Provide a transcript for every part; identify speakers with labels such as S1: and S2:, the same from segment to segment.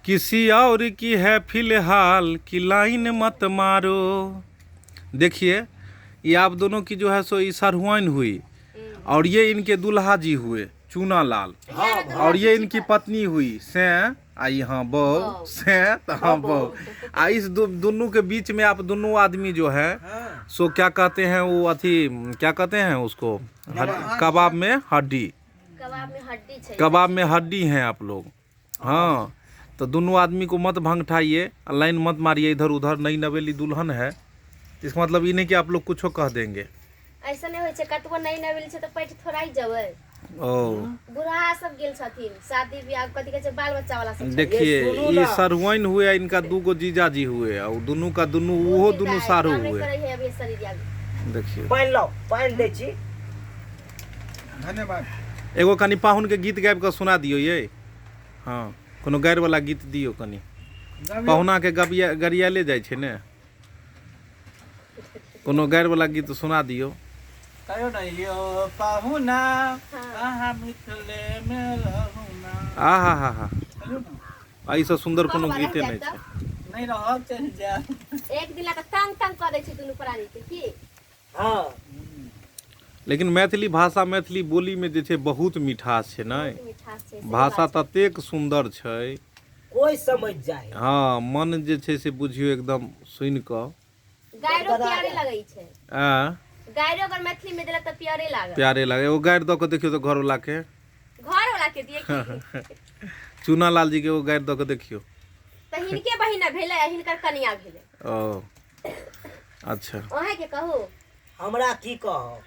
S1: किसी और की है फिलहाल की लाइन मत मारो। देखिए ये आप दोनों की जो है सो ये सरहुआइन हुई और ये इनके दुल्हा जी हुए चूना लाल। और ये इनकी पत्नी हुई से आई हाँ बहू से हाँ बहू। इस दोनों के बीच में आप दोनों आदमी जो है सो क्या कहते हैं वो अथी क्या कहते हैं उसको कबाब में हड्डी। कबाब में हड्डी हैं आप लोग। हाँ तो दोनों आदमी को मत भंगठाइए, लाइन मत मारिए इधर उधर। नई नवेली दुल्हन है इसका मतलब ये नहीं कि आप लोग कुछ कह देंगे।
S2: ऐसा नहीं होय छै कतबो नई नवेली छै त पैठ थोड़ा ही जबै।
S1: ओ
S2: बुढ़ा सब गेल छथिन शादी ब्याह कथि कहै छै बाल बच्चा वाला सब।
S1: देखिए ये सरहुआइन हुए इनका दूगो जीजा जी हुए और दोनों का दोनों वो दोनों सारू हुए। देखिए
S3: पाइन दै छी।
S1: धन्यवाद। एगो कनी पाहुन के गीत गाबि के सुना दियो ये। हाँ कोनो गैर वाला गीत दियो कनी। पाहुना के गरियाले जाइ छै ने कोनो गैर वाला गीत सुना दियो।
S3: कहियो न यो पाहुना कहाँ मिथले में रहूना।
S1: आहा हा हा ऐसा सुंदर कोनो गीते नहीं छै।
S3: नहीं रहब चल जा
S2: एक दिन ला तंग तंग कर दै छै दुनु प्राणी के की।
S3: हां
S1: लेकिन मैथिली भाषा मैथिली बोली में जे छै बहुत मिठास छै नै। भाषा ततेक सुंदर छै
S3: कोई समझ जाए।
S1: हाँ मन जे छै से बुझियो एकदम सुन क
S2: गायरो प्यारे लगै छै। गायरो अगर मैथिली में देला त प्यारे लागल।
S1: प्यारे लागे वो गायर द के देखियो तो घर वाला के
S2: दिए की
S1: चूना लाल जी के वो गायर द के देखियो
S2: त हिनके बहिना भेले हिनकर कन्या भेले।
S1: ओ अच्छा
S2: ओहे के कहू
S3: हमरा की कहो।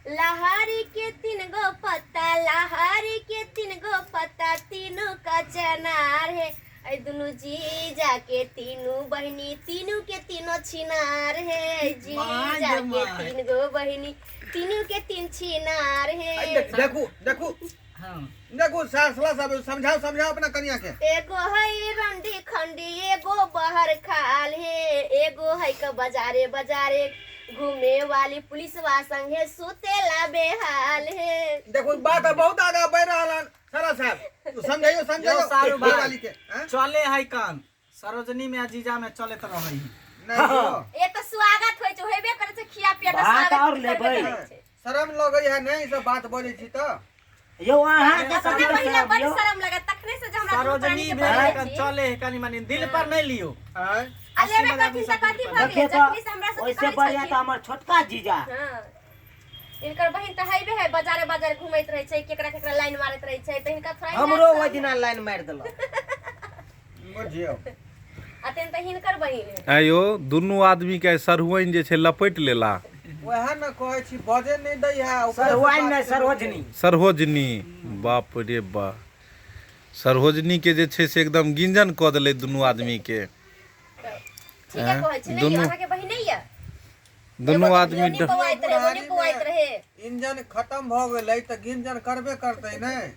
S2: लहारी के 3 गो पत्ता लहारी के 3 गो पत्ता तीनों का चनार है। ऐ दुनु जीजा के तीनों बहिनी तीनों के तीनों छिनार है। जीजा के 3 गो बहिनी तीनों के 3 छिनार है।
S3: देखो देखो हां देखो सासला सब समझाओ अपना कन्या के।
S2: एगो है रंडी खंडी एगो बाहर खाल है। एगो है का बाजारे घूमे वाली पुलिसवा संगे सुतेला बेहाल है।
S3: देखो बात बहुत आगे बढ़ रहल सारा साहब तू समझाइयो सारू वाली के चले है कान सरोजनी में जीजा में चले त रहई नहीं।
S2: ए त स्वागत होय छै हेबे करे छै खिया पिया के स्वागत और लेबै।
S3: शर्म लगै है नहीं सब बात बोलै छी त
S2: यो अहाँ के सब महिला बड़ शर्म लगे तखने से जे हमरा
S3: सरोजनी में चले है कनी मानी दिल पर नहीं लियो।
S2: अलेबे कथि से कथि भागे जखनी से हमरा से
S3: ओइसे बढ़िया त हमर छोटका जीजा।
S2: हां इनकर बहिन त हाईवे है बाजारे घुमैत रहै छै केकरा लाइन मारत रहै छै त हिनका थोड़ा
S3: हमरो ओइ दिना लाइन मार देलो बुझियो।
S2: अतेन त हिनकर बहिन है।
S1: आयो दुनु आदमी के सरहुआइन जे छै लपेट लेला।
S3: ओहे न कहै छी बजे नहीं दै है सरहुआइन नहीं
S1: सरहोजनी बाप रे बा। सरहोजनी के जे छै से एकदम गिंजन क देले दुनु आदमी के।
S2: ठीक है कहै छी नहीं अहाँ के बहिन नहीं है।
S1: दोनों आदमी
S2: इंजन
S3: खत्म भ गेलै त गिंजन करबे करतै नहीं।